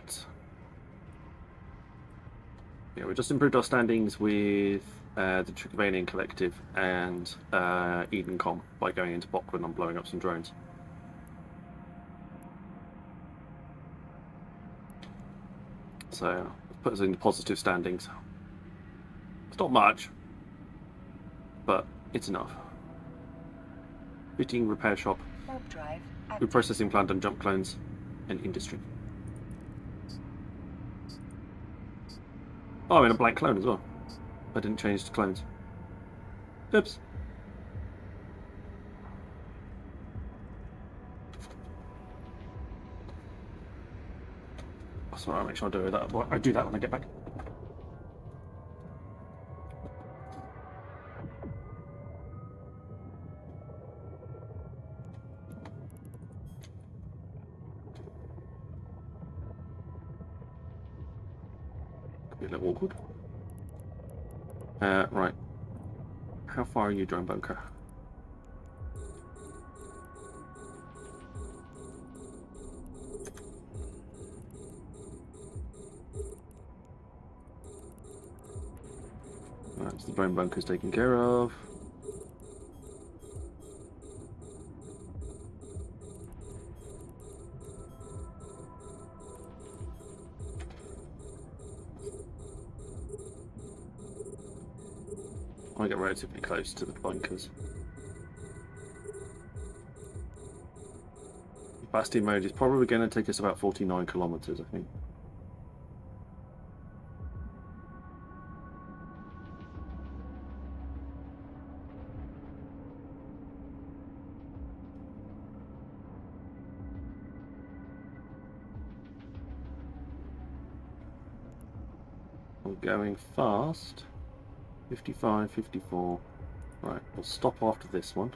Right. Yeah, we just improved our standings with the Trickavanian Collective and Edencom by going into Bokwan and blowing up some drones. So, put us in positive standings. It's not much, but it's enough. Fitting, repair shop, reprocessing plant and jump clones, and industry. Oh, I'm in a blank clone as well. I didn't change to clones. Oops. Sorry, I'll make sure I do that. I do that when I get back. Could be a little awkward. Right. How far are you, drone bunker? Right, so the drone bunker's taken care of. I get relatively close to the bunkers. Capacity mode is probably going to take us about 49 kilometers, I think. I'm going fast. 55, 54. Right, we'll stop after this one.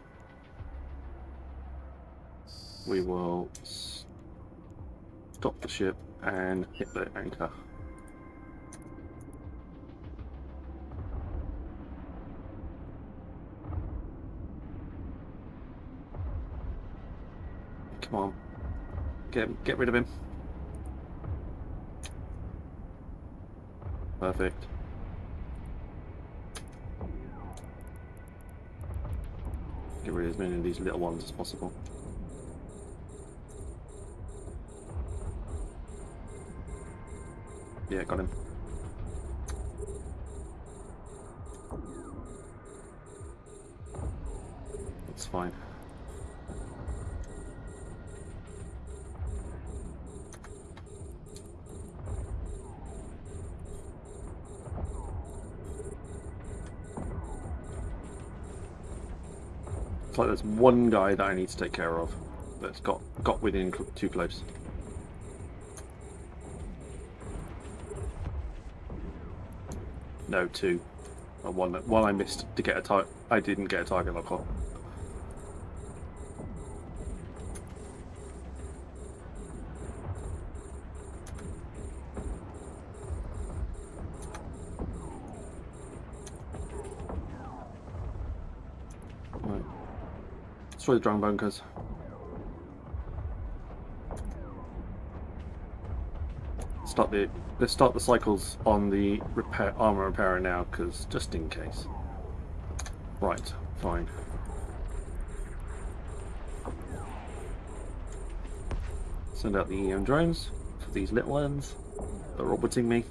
We will stop the ship and hit the anchor. Come on. Get rid of him. Perfect. Get rid of as many of these little ones as possible. Yeah, got him. That's fine. It's like there's one guy that I need to take care of that's got within too close. No, two. One I missed to get a target. I didn't get a target lock on. Right. Destroy the drone bunkers. Let's start the cycles on the armor repairer now, because just in case. Right, fine. Send out the EM drones for these little ones that are orbiting me.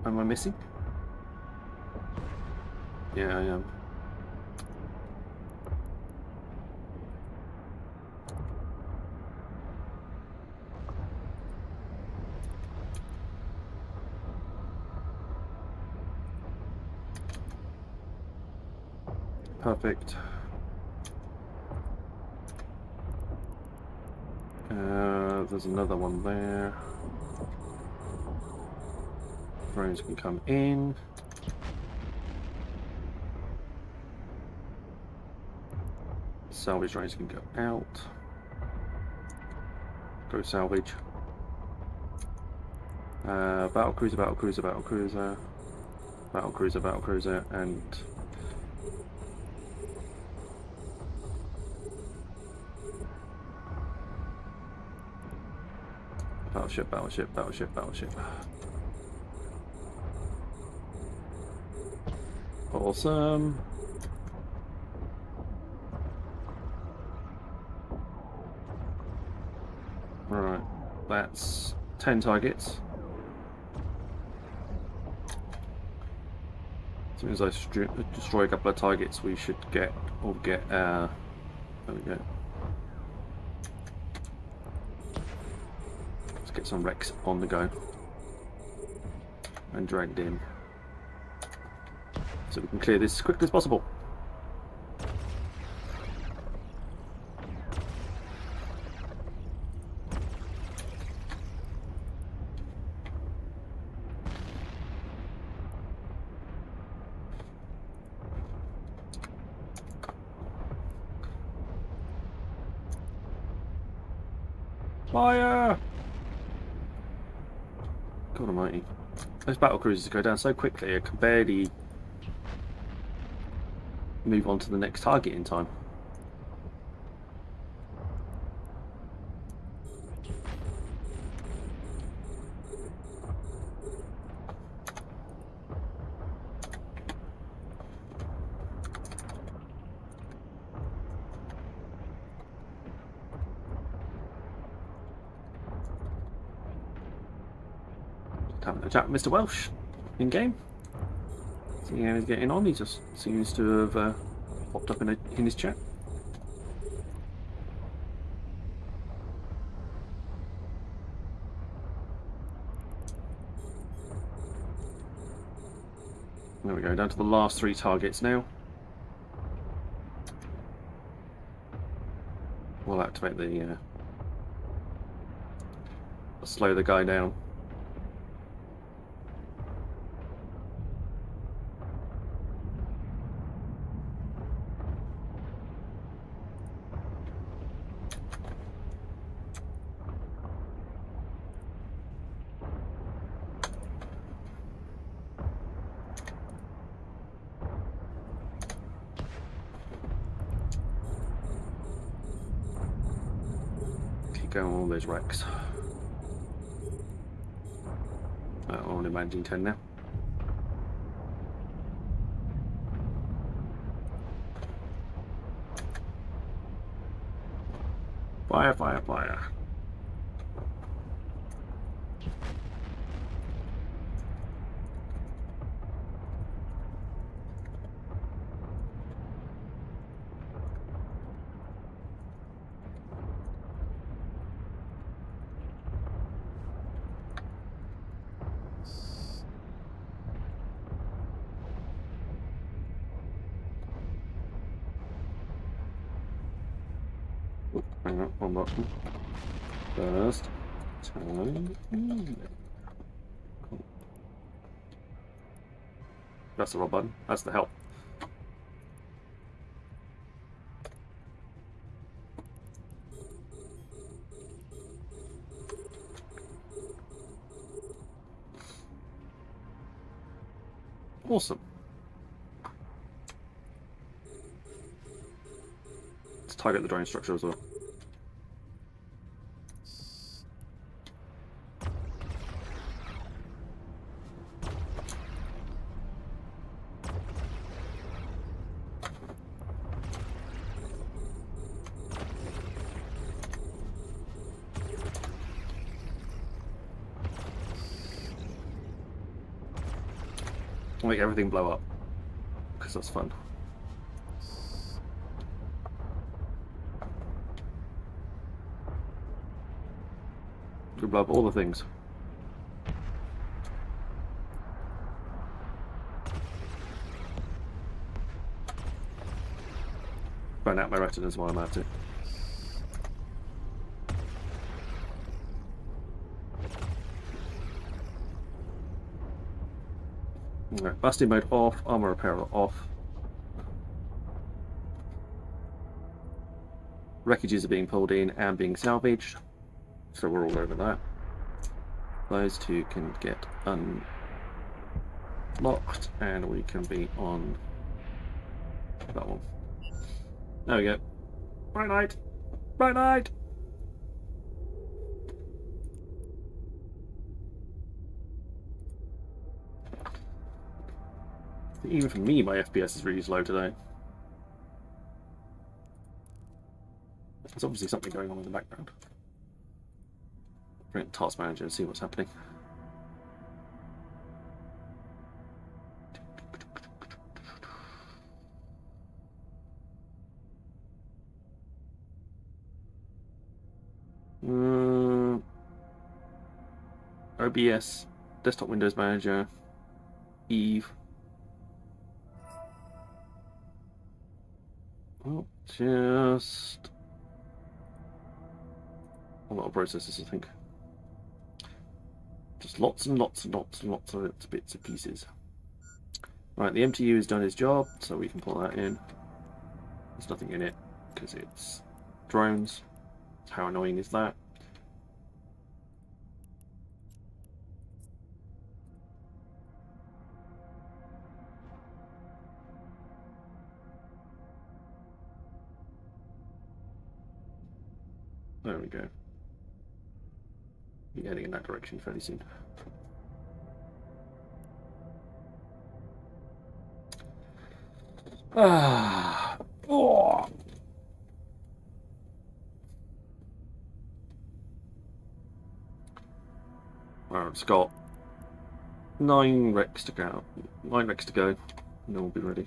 Am I missing? Yeah, I am. Perfect. There's another one there. Drones can come in. salvage drones can go out. Go salvage. Battle cruiser, battle cruiser, battle cruiser, battle cruiser, battle cruiser, and battleship, battleship, battleship, battleship. Awesome. Right, that's 10 targets. As soon as I destroy a couple of targets, we should get, there we go. Let's get some wrecks on the go and dragged in, so we can clear this as quickly as possible. Fire! God almighty. Those battle cruisers go down so quickly, I can barely move on to the next target in time. Having a chat with Mr. Welsh in game. Seeing how he's getting on, he just seems to have popped up in his chat. There we go, down to the last 3 targets now. We'll activate the slow the guy down. Go on all those wrecks. Only managing 10 now. Fire, fire, fire. Hang on, one button. First time. Cool. That's the wrong button. That's the help. Awesome. Let's target the drone structure as well. Make everything blow up, because that's fun. We blow up all the things. Burn out my retinas while I'm at it. Alright, busting mode off, armor repair off. Wreckages are being pulled in and being salvaged, so we're all over that. Those two can get unlocked, and we can be on that one. There we go. Bright light! Bright light! Even for me, my FPS is really slow today. There's obviously something going on in the background. Bring up Task Manager and see what's happening. OBS, Desktop Windows Manager, Eve. Oh, just a lot of processes, I think. Just lots and lots and lots and lots of bits and pieces. Right, the MTU has done its job, so we can pull that in. There's nothing in it because it's drones. How annoying is that? There we go. Be heading in that direction fairly soon. Ah, oh. Well, it's got 9 wrecks to go. 9 wrecks to go, and then we'll be ready.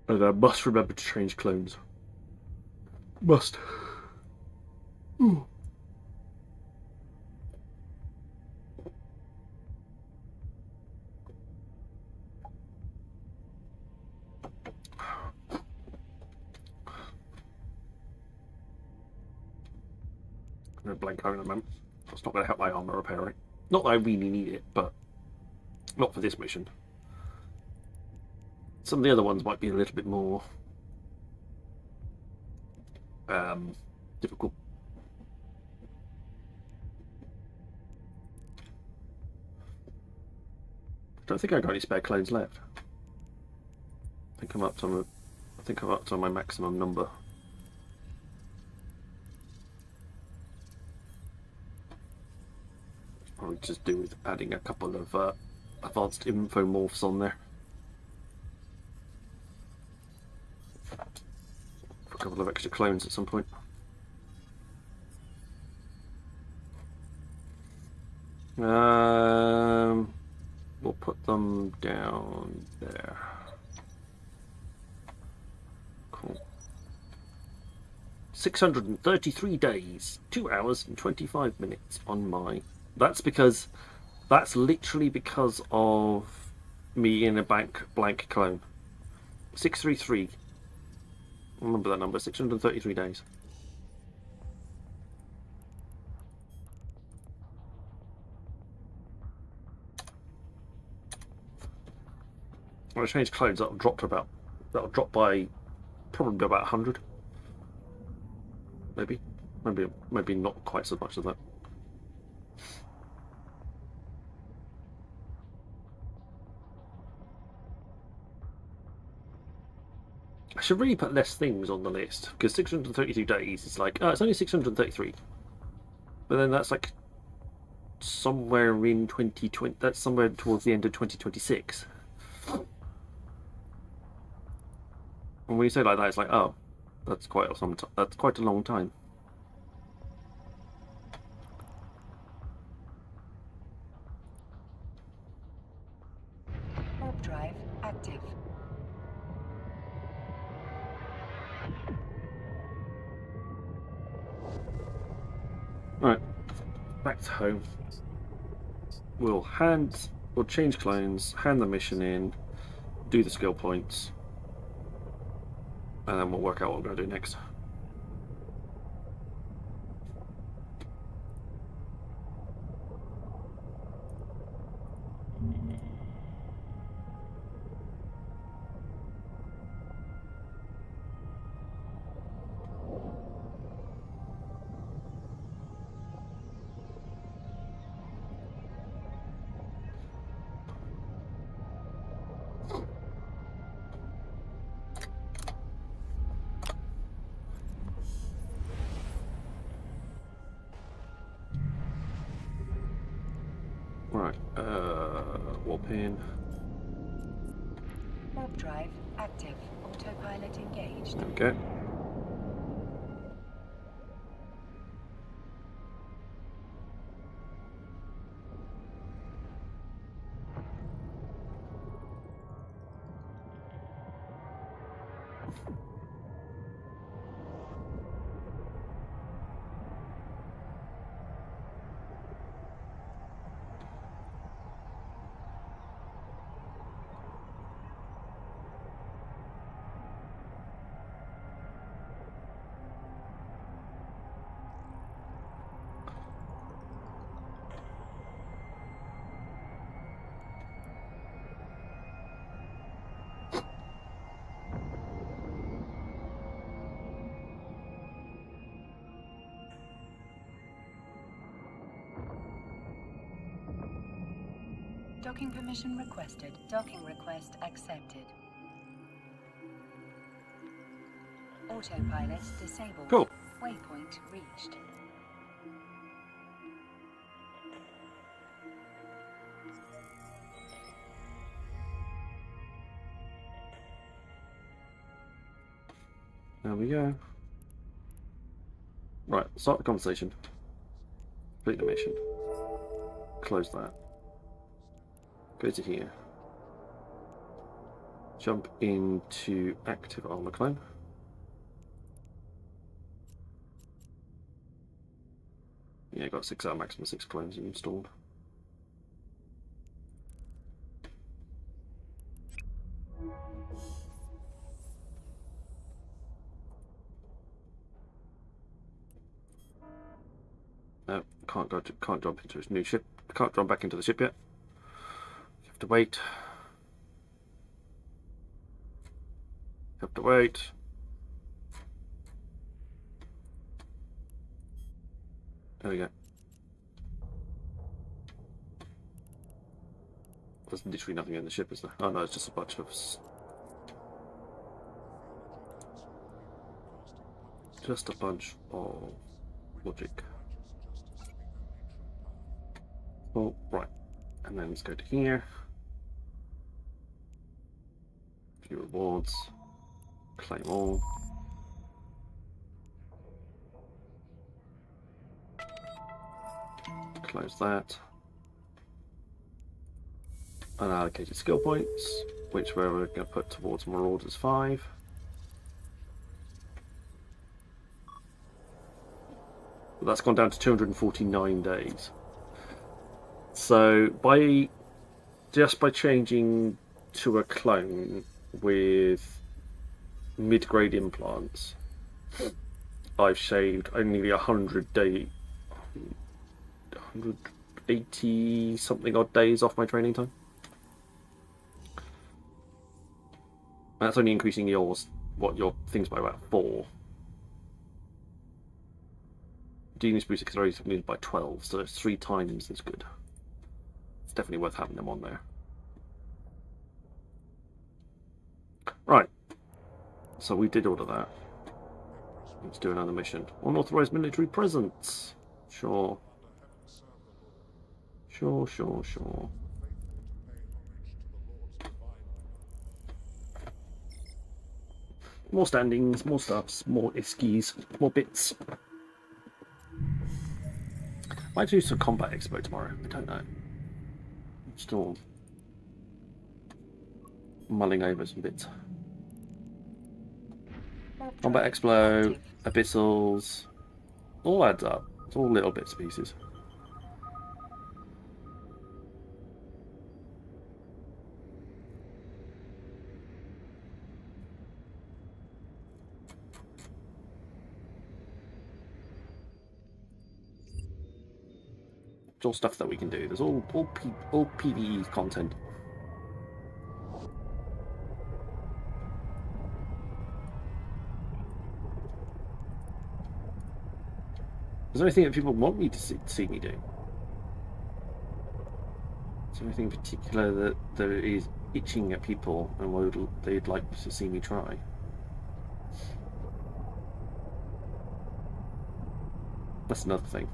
And I must remember to change clones. Must. Ooh. I'm going to blank out in a moment. That's not going to help my armor repairing. Not that I really need it, but not for this mission. Some of the other ones might be a little bit more difficult. I don't think I've got any spare clones left. I think I'm up to my maximum number. Probably just do with adding a couple of advanced infomorphs on there. For a couple of extra clones at some point. We'll put them down there. Cool. 633 days, 2 hours and 25 minutes on my. That's literally because of me in a blank clone. 633. Remember that number, 633 days. When I change clones, that'll drop by probably about 100. Maybe not quite so much as that. I should really put less things on the list, because 632 days is like, oh, it's only 633. But then that's like somewhere in 2020, that's somewhere towards the end of 2026. And when you say like that, it's like, oh, that's quite a long time. Warp drive active. Right, back to home. We'll change clones, hand the mission in, do the skill points, and then we'll work out what we're going to do next. Right, warp in. Warp drive active. Autopilot engaged. There we go. Docking permission requested. Docking request accepted. Autopilot disabled. Cool. Waypoint reached. There we go. Right, start the conversation. Complete the mission. Close that. Go to here. Jump into active armor clone. Yeah, got 6 hour maximum 6 clones installed. No, can't jump into his new ship. Can't jump back into the ship yet. You have to wait. You have to wait. There we go. There's literally nothing in the ship, is there? Oh no, it's just a bunch of... Just a bunch of logic. Oh, right. And then let's go to here. View rewards. Claim all. Close that. Unallocated skill points, which we're going to put towards Marauders 5. But that's gone down to 249 days. So just by changing to a clone with mid-grade implants, I've shaved only 180 something odd days off my training time. That's only increasing your things by about 4. Genius boost acceleration by 12, so it's 3 times as good. It's definitely worth having them on there. Right. So we did all of that. Let's do another mission. Unauthorized military presence. Sure. Sure. More standings, more stuffs, more iskies, more bits. Might do some combat expo tomorrow. I don't know. I'm still mulling over some bits. Combat expo, abyssals, all adds up. It's all little bits and pieces. It's all stuff that we can do. There's all PvE content. Is there anything that people want me to see me do? Is there anything in particular that is itching at people and they'd like to see me try? That's another thing.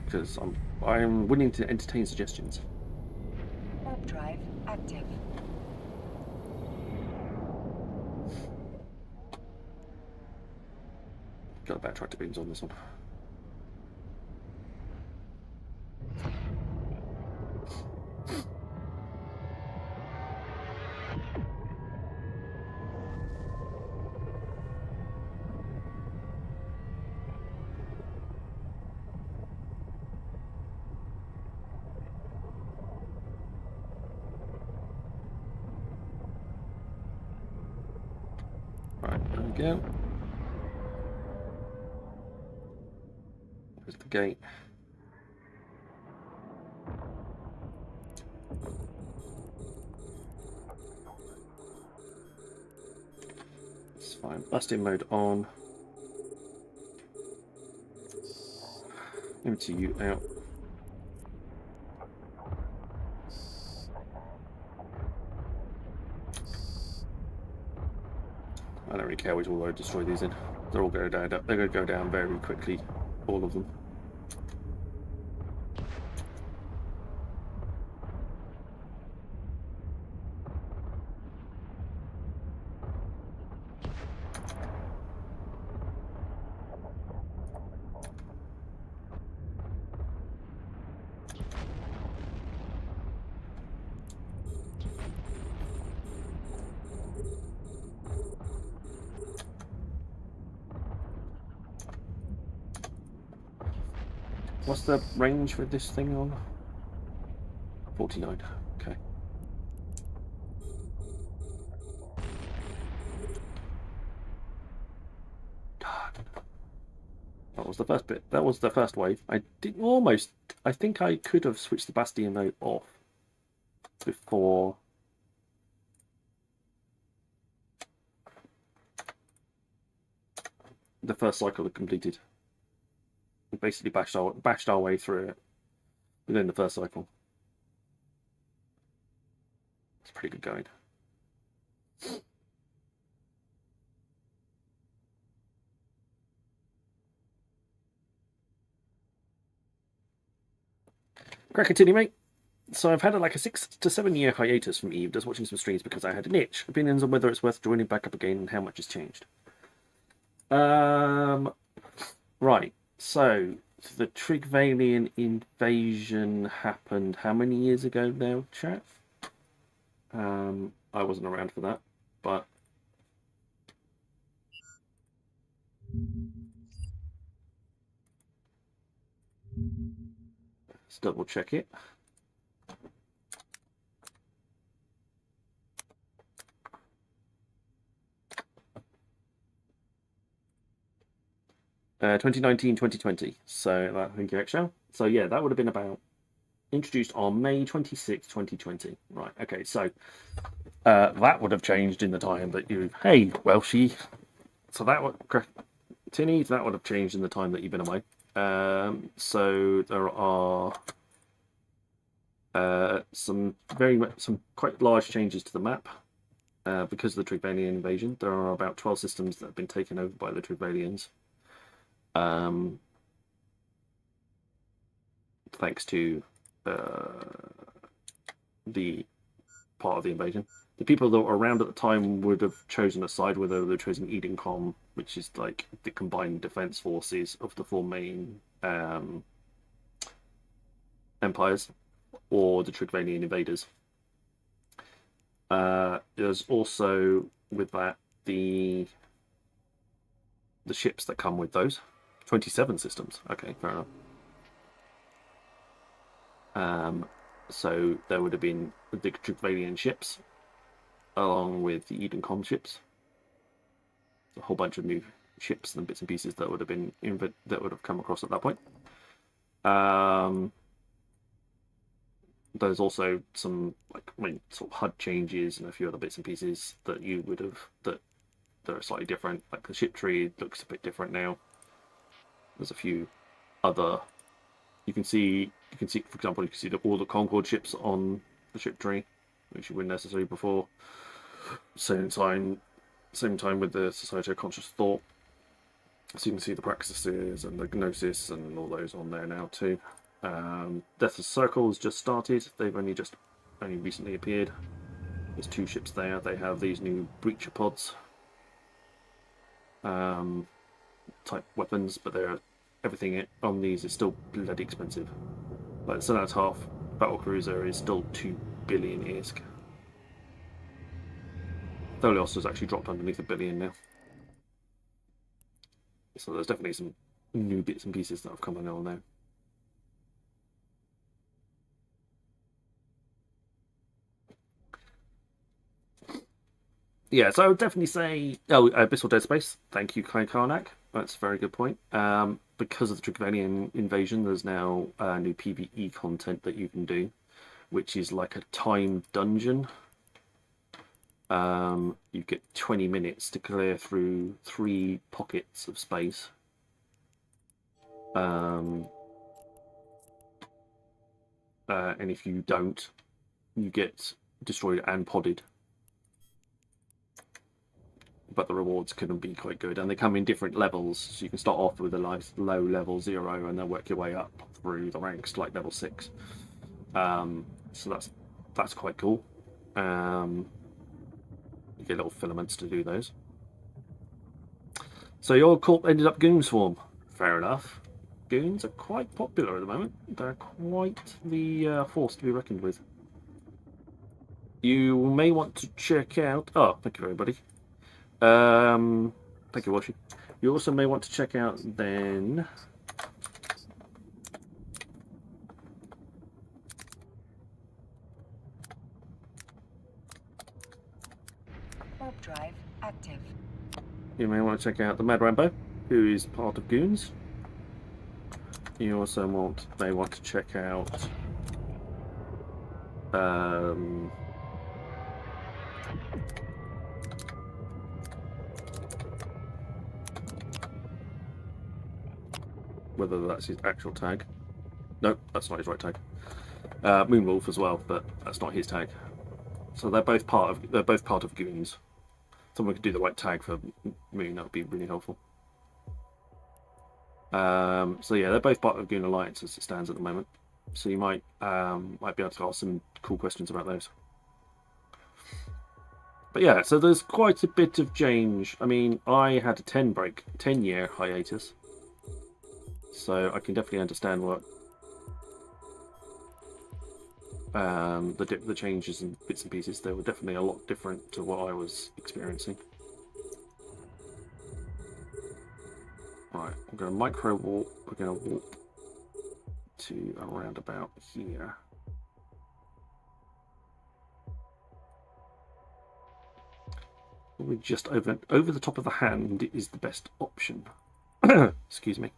Because I'm willing to entertain suggestions. Warp drive active. Got the backtractor beams on this one. Right, there we go. There's the gate. It's fine. Busting mode on. MTU out. I don't really care which order I destroy these in. They're all going down. They're going to go down very quickly, all of them. What's the range with this thing on? 49. Okay. That was the first bit. That was the first wave. I did almost. I think I could have switched the Bastion mode off before. The first cycle had completed. We basically bashed our way through it within the first cycle. It's pretty good going. Crack continue, mate. So I've had like a 6 to 7 year hiatus from Eve, just watching some streams because I had an itch. Opinions on whether it's worth joining back up again and how much has changed. Right. So the Trigvalian invasion happened how many years ago now, chat? I wasn't around for that, but let's double check it. Uh, 2019, 2020. So thank you, Excel. So yeah, that would have been about introduced on May 26, 2020. Right. Okay. So that would have changed in the time that you. Hey, Welshie. So that would Tinny. That would have changed in the time that you've been away. So there are some quite large changes to the map because of the Trigvalian invasion. There are about 12 systems that have been taken over by the Trigvalians. Thanks to the part of the invasion. The people that were around at the time would have chosen a side, whether they would have chosen Edencom, which is like the combined defense forces of the four main empires, or the Trigvalian invaders. There's also, with that, the ships that come with those. 27 systems. Okay, fair enough. So there would have been the Trigvalian ships, along with the Edencom ships. A whole bunch of new ships and bits and pieces that would have been that would have come across at that point. There's also some sort of HUD changes and a few other bits and pieces that you would have that are slightly different. Like the ship tree looks a bit different now. There's a few other. You can see, for example, you can see all the Concorde ships on the ship tree, which you wouldn't necessarily before. Same time with the Society of Conscious Thought. So you can see the practices and the gnosis and all those on there now too. Death of Circle has just started. They've only recently appeared. There's 2 ships there. They have these new breacher pods type weapons, but everything on these is still bloody expensive. Like the Sonata half battle cruiser is still 2 billion ISK. Tholios has actually dropped underneath $1 billion now. So there's definitely some new bits and pieces that have come on now. Yeah, so I would definitely say, Abyssal Dead Space. Thank you, Kai Karnak. That's a very good point. Because of the Draconian invasion, there's now new PvE content that you can do, which is like a timed dungeon. You get 20 minutes to clear through 3 pockets of space. And if you don't, you get destroyed and podded. But the rewards can be quite good, and they come in different levels. So you can start off with a nice low level 0, and then work your way up through the ranks to like level 6. So that's quite cool. You get little filaments to do those. So your corp ended up Goon Swarm. Fair enough. Goons are quite popular at the moment. They're quite the force to be reckoned with. You may want to check out... Oh, thank you, everybody. Thank you, Washi. You also may want to check out then... Warp drive active. You may want to check out the Mad Rambo, who is part of Goons. You also may want to check out whether that's his actual tag. No, that's not his right tag. Moonwolf as well, but that's not his tag. So they're both part of Goons. Someone could do the right tag for Moon. That would be really helpful. So yeah, they're both part of Goon Alliance as it stands at the moment. So you might be able to ask some cool questions about those. But yeah, so there's quite a bit of change. I mean, I had a 10-year hiatus. So I can definitely understand what the changes and bits and pieces. They were definitely a lot different to what I was experiencing. Right, I'm going to micro warp. We're going to warp to around about here. Probably just over the top of the hand is the best option. Excuse me.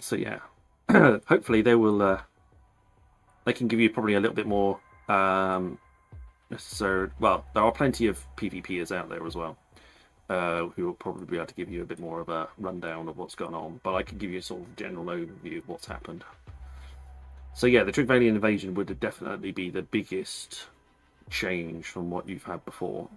So yeah, hopefully they will. They can give you probably a little bit more. Necessary. Well, there are plenty of PvPers out there as well, who will probably be able to give you a bit more of a rundown of what's going on. But I can give you a sort of general overview of what's happened. So yeah, the Draconian invasion would definitely be the biggest change from what you've had before.